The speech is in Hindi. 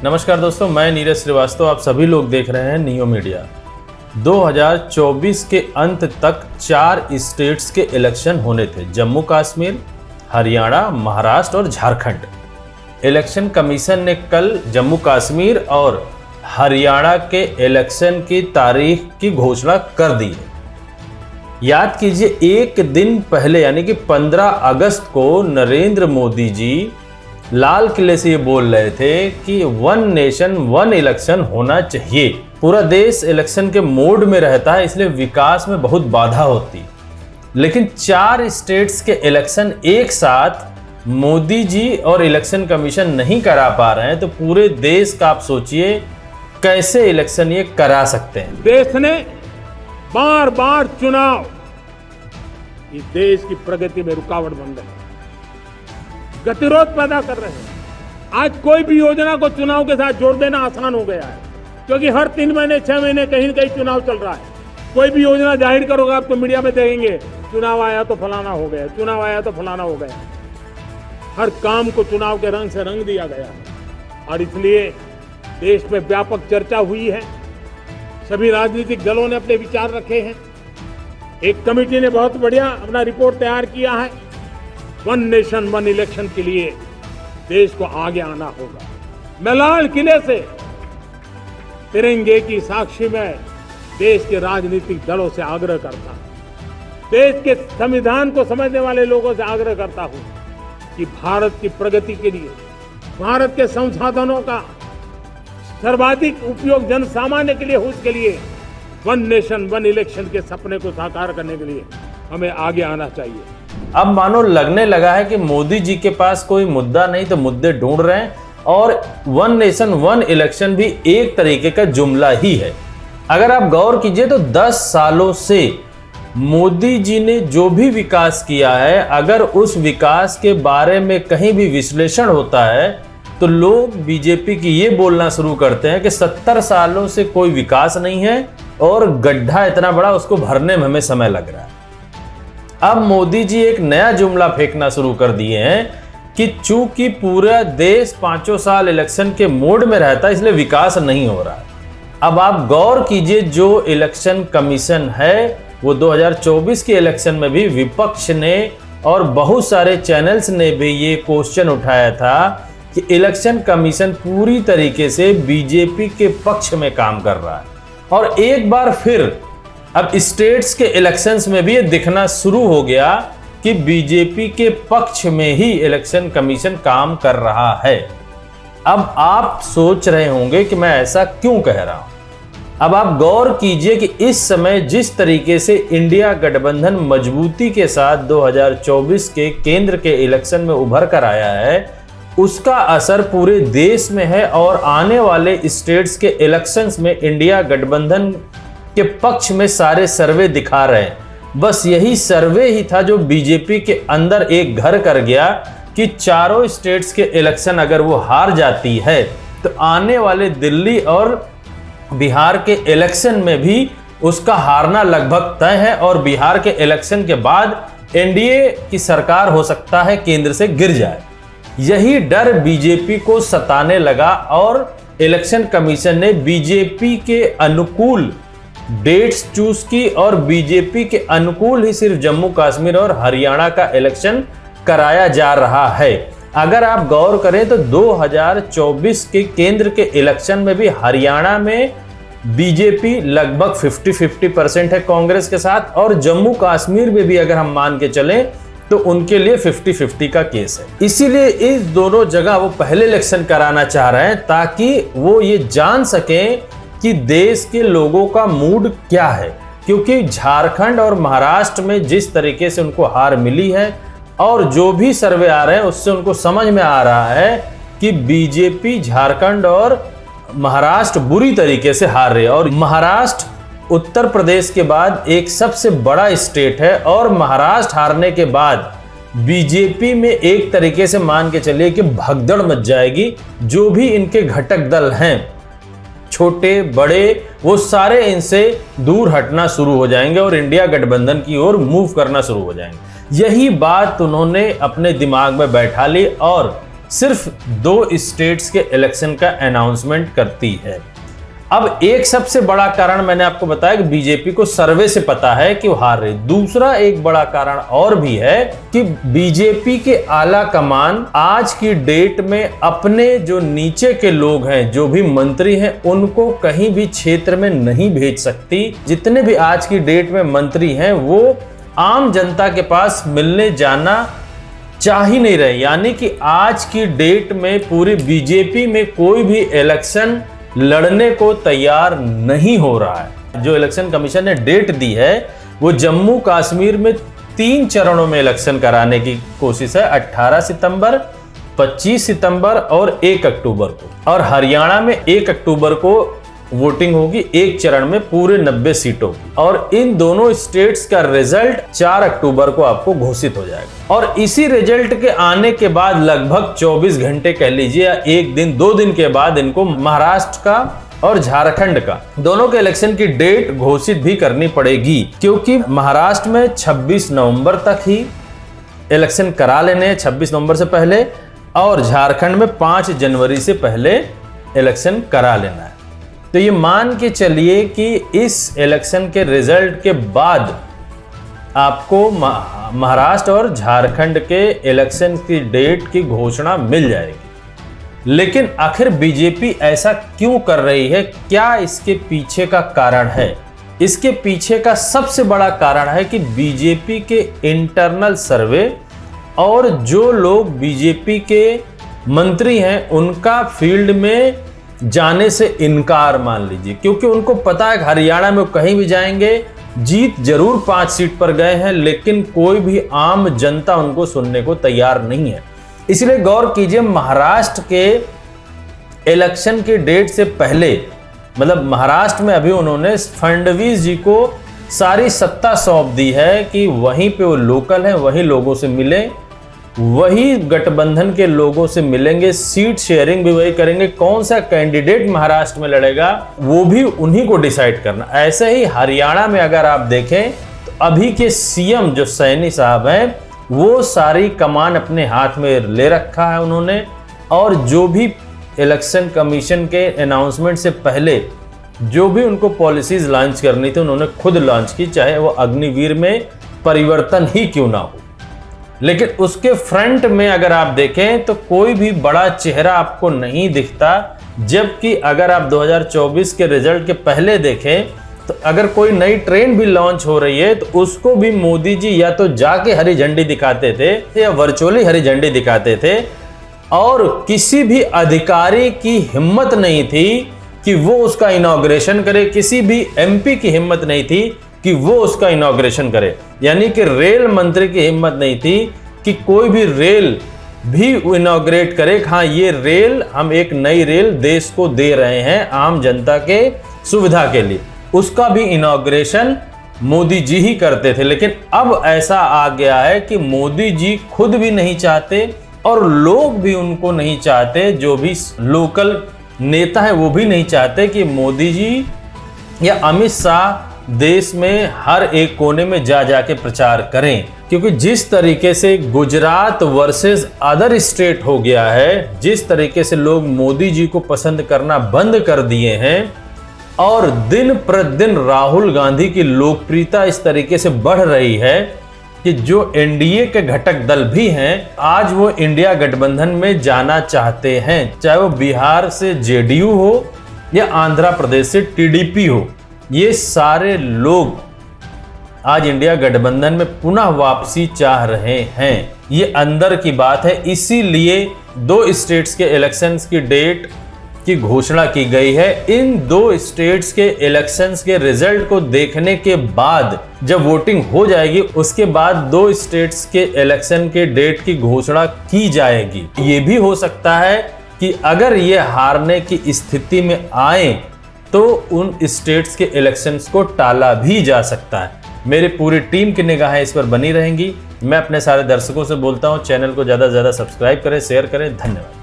नमस्कार दोस्तों, मैं नीरज श्रीवास्तव। आप सभी लोग देख रहे हैं नियो मीडिया। 2024 के अंत तक 4 स्टेट्स के इलेक्शन होने थे, जम्मू कश्मीर, हरियाणा, महाराष्ट्र और झारखंड। इलेक्शन कमीशन ने कल जम्मू कश्मीर और हरियाणा के इलेक्शन की तारीख की घोषणा कर दी है। याद कीजिए, एक दिन पहले यानी कि 15 अगस्त को नरेंद्र मोदी जी लाल किले से ये बोल रहे थे कि 1 नेशन 1 इलेक्शन होना चाहिए। पूरा देश इलेक्शन के मोड में रहता है, इसलिए विकास में बहुत बाधा होती। लेकिन 4 स्टेट्स के इलेक्शन एक साथ मोदी जी और इलेक्शन कमीशन नहीं करा पा रहे हैं, तो पूरे देश का आप सोचिए कैसे इलेक्शन ये करा सकते हैं। देश ने बार बार चुनाव इस देश की प्रगति में रुकावट बन रहे हैं, गतिरोध पैदा कर रहे हैं। आज कोई भी योजना को चुनाव के साथ जोड़ देना आसान हो गया है, क्योंकि हर 3 महीने 6 महीने कहीं न कहीं चुनाव चल रहा है। कोई भी योजना जाहिर करोगे आप तो मीडिया में देखेंगे, चुनाव आया तो फलाना हो गया, चुनाव आया तो फलाना हो गया। हर काम को चुनाव के रंग से रंग दिया गया है और इसलिए देश में व्यापक चर्चा हुई है। सभी राजनीतिक दलों ने अपने विचार रखे हैं। एक कमेटी ने बहुत बढ़िया अपना रिपोर्ट तैयार किया है। 1 नेशन 1 इलेक्शन के लिए देश को आगे आना होगा। मैं लाल किले से तिरंगे की साक्षी में देश के राजनीतिक दलों से आग्रह करता हूं, देश के संविधान को समझने वाले लोगों से आग्रह करता हूं कि भारत की प्रगति के लिए, भारत के संसाधनों का सर्वाधिक उपयोग जन सामान्य के लिए हो, उसके लिए 1 नेशन 1 इलेक्शन के सपने को साकार करने के लिए हमें आगे आना चाहिए। अब मानो लगने लगा है कि मोदी जी के पास कोई मुद्दा नहीं तो मुद्दे ढूंढ रहे हैं, और 1 नेशन 1 इलेक्शन भी एक तरीके का जुमला ही है। अगर आप गौर कीजिए तो 10 सालों से मोदी जी ने जो भी विकास किया है, अगर उस विकास के बारे में कहीं भी विश्लेषण होता है तो लोग बीजेपी की ये बोलना शुरू करते हैं कि 70 सालों से कोई विकास नहीं है और गड्ढा इतना बड़ा, उसको भरने में हमें समय लग रहा है। अब मोदी जी एक नया जुमला फेंकना शुरू कर दिए हैं कि चूंकि पूरा देश 5 साल इलेक्शन के मोड में रहता है, इसलिए विकास नहीं हो रहा है। अब आप गौर कीजिए, जो इलेक्शन कमीशन है वो 2024 के इलेक्शन में भी विपक्ष ने और बहुत सारे चैनल्स ने भी ये क्वेश्चन उठाया था कि इलेक्शन कमीशन पूरी तरीके से बीजेपी के पक्ष में काम कर रहा है। और एक बार फिर अब स्टेट्स के इलेक्शंस में भी ये दिखना शुरू हो गया कि बीजेपी के पक्ष में ही इलेक्शन कमीशन काम कर रहा है। अब आप सोच रहे होंगे कि मैं ऐसा क्यों कह रहा हूं। अब आप गौर कीजिए कि इस समय जिस तरीके से इंडिया गठबंधन मजबूती के साथ 2024 के केंद्र के इलेक्शन में उभर कर आया है, उसका असर पूरे देश में है। और आने वाले स्टेट्स के इलेक्शंस में इंडिया गठबंधन के पक्ष में सारे सर्वे दिखा रहे हैं। बस यही सर्वे ही था जो बीजेपी के अंदर एक घर कर गया कि चारों स्टेट्स के इलेक्शन अगर वो हार जाती है तो आने वाले दिल्ली और बिहार के इलेक्शन में भी उसका हारना लगभग तय है, और बिहार के इलेक्शन के बाद एनडीए की सरकार हो सकता है केंद्र से गिर जाए। यही डर बीजेपी को सताने लगा और इलेक्शन कमीशन ने बीजेपी के अनुकूल डेट्स चूज की और बीजेपी के अनुकूल ही सिर्फ जम्मू कश्मीर और हरियाणा का इलेक्शन कराया जा रहा है। अगर आप गौर करें तो 2024 के केंद्र के इलेक्शन में भी हरियाणा में बीजेपी लगभग 50-50% है कांग्रेस के साथ, और जम्मू कश्मीर में भी अगर हम मान के चलें तो उनके लिए 50-50 का केस है। इसीलिए इस दोनों जगह वो पहले इलेक्शन कराना चाह रहे हैं ताकि वो ये जान सकें कि देश के लोगों का मूड क्या है। क्योंकि झारखंड और महाराष्ट्र में जिस तरीके से उनको हार मिली है और जो भी सर्वे आ रहे हैं उससे उनको समझ में आ रहा है कि बीजेपी झारखंड और महाराष्ट्र बुरी तरीके से हार रही है। और महाराष्ट्र उत्तर प्रदेश के बाद एक सबसे बड़ा स्टेट है, और महाराष्ट्र हारने के बाद बीजेपी में एक तरीके से मान के चलिए कि भगदड़ मच जाएगी। जो भी इनके घटक दल हैं, छोटे बड़े, वो सारे इनसे दूर हटना शुरू हो जाएंगे और इंडिया गठबंधन की ओर मूव करना शुरू हो जाएंगे। यही बात उन्होंने अपने दिमाग में बैठा ली और सिर्फ 2 स्टेट्स के इलेक्शन का अनाउंसमेंट करती है। अब एक सबसे बड़ा कारण मैंने आपको बताया कि बीजेपी को सर्वे से पता है कि वो हार रही। दूसरा एक बड़ा कारण और भी है कि बीजेपी के आला कमान आज की डेट में अपने जो नीचे के लोग हैं, जो भी मंत्री हैं, उनको कहीं भी क्षेत्र में नहीं भेज सकती। जितने भी आज की डेट में मंत्री हैं वो आम जनता के पास मिलने जाना चाह ही नहीं रहे। यानी कि आज की डेट में पूरी बीजेपी में कोई भी इलेक्शन लड़ने को तैयार नहीं हो रहा है। जो इलेक्शन कमीशन ने डेट दी है वो जम्मू कश्मीर में 3 चरणों में इलेक्शन कराने की कोशिश है, 18 सितंबर, 25 सितंबर और 1 अक्टूबर को। और हरियाणा में 1 अक्टूबर को वोटिंग होगी, एक चरण में पूरे 90 सीटों की। और इन दोनों स्टेट्स का रिजल्ट 4 अक्टूबर को आपको घोषित हो जाएगा। और इसी रिजल्ट के आने के बाद लगभग 24 घंटे कह लीजिए या 1 दिन 2 दिन के बाद इनको महाराष्ट्र का और झारखंड का दोनों के इलेक्शन की डेट घोषित भी करनी पड़ेगी, क्योंकि महाराष्ट्र में 26 नवंबर तक ही इलेक्शन करा लेने हैं, 26 नवंबर से पहले, और झारखंड में 5 जनवरी से पहले इलेक्शन करा लेना है। तो ये मान के चलिए कि इस इलेक्शन के रिजल्ट के बाद आपको महाराष्ट्र और झारखंड के इलेक्शन की डेट की घोषणा मिल जाएगी। लेकिन आखिर बीजेपी ऐसा क्यों कर रही है? क्या इसके पीछे का कारण है? इसके पीछे का सबसे बड़ा कारण है कि बीजेपी के इंटरनल सर्वे और जो लोग बीजेपी के मंत्री हैं उनका फील्ड में जाने से इनकार मान लीजिए, क्योंकि उनको पता है कि हरियाणा में कहीं भी जाएंगे जीत जरूर 5 सीट पर गए हैं, लेकिन कोई भी आम जनता उनको सुनने को तैयार नहीं है। इसलिए गौर कीजिए, महाराष्ट्र के इलेक्शन की डेट से पहले, मतलब महाराष्ट्र में अभी उन्होंने फडणवीस जी को सारी सत्ता सौंप दी है कि वहीं पे वो लोकल हैं, वहीं लोगों से मिले, वही गठबंधन के लोगों से मिलेंगे, सीट शेयरिंग भी वही करेंगे, कौन सा कैंडिडेट महाराष्ट्र में लड़ेगा वो भी उन्हीं को डिसाइड करना। ऐसे ही हरियाणा में अगर आप देखें तो अभी के सीएम जो सैनी साहब हैं वो सारी कमान अपने हाथ में ले रखा है उन्होंने, और जो भी इलेक्शन कमीशन के अनाउंसमेंट से पहले जो भी उनको पॉलिसीज लॉन्च करनी थी उन्होंने खुद लॉन्च की, चाहे वो अग्निवीर में परिवर्तन ही क्यों ना हो। लेकिन उसके फ्रंट में अगर आप देखें तो कोई भी बड़ा चेहरा आपको नहीं दिखता, जबकि अगर आप 2024 के रिजल्ट के पहले देखें तो अगर कोई नई ट्रेन भी लॉन्च हो रही है तो उसको भी मोदी जी या तो जाके हरी झंडी दिखाते थे या वर्चुअली हरी झंडी दिखाते थे, और किसी भी अधिकारी की हिम्मत नहीं थी कि वो उसका इनॉग्रेशन करे, किसी भी एमपी की हिम्मत नहीं थी कि वो उसका इनॉग्रेशन करे। यानी कि रेल मंत्री की हिम्मत नहीं थी कि कोई भी रेल भी इनॉग्रेट करे। हाँ, ये रेल, हम एक नई रेल देश को दे रहे हैं आम जनता के सुविधा के लिए, उसका भी इनॉग्रेशन मोदी जी ही करते थे। लेकिन अब ऐसा आ गया है कि मोदी जी खुद भी नहीं चाहते और लोग भी उनको नहीं चाहते, जो भी लोकल नेता है वो भी नहीं चाहते कि मोदी जी या अमित शाह देश में हर एक कोने में जा जाके प्रचार करें। क्योंकि जिस तरीके से गुजरात वर्सेस अदर स्टेट हो गया है, जिस तरीके से लोग मोदी जी को पसंद करना बंद कर दिए हैं और दिन प्रतिदिन राहुल गांधी की लोकप्रियता इस तरीके से बढ़ रही है कि जो एनडीए के घटक दल भी हैं आज वो इंडिया गठबंधन में जाना चाहते हैं, चाहे वो बिहार से जेडीयू हो या आंध्र प्रदेश से टीडीपी हो। ये सारे लोग आज इंडिया गठबंधन में पुनः वापसी चाह रहे हैं। ये अंदर की बात है, इसीलिए 2 स्टेट्स के इलेक्शंस की डेट की घोषणा की गई है। इन 2 स्टेट्स के इलेक्शंस के रिजल्ट को देखने के बाद जब वोटिंग हो जाएगी उसके बाद 2 स्टेट्स के इलेक्शन के डेट की घोषणा की जाएगी। ये भी हो सकता है कि अगर ये हारने की स्थिति में आए तो उन स्टेट्स के इलेक्शंस को टाला भी जा सकता है। मेरी पूरी टीम की निगाहें इस पर बनी रहेंगी। मैं अपने सारे दर्शकों से बोलता हूं, चैनल को ज़्यादा से ज़्यादा सब्सक्राइब करें, शेयर करें। धन्यवाद।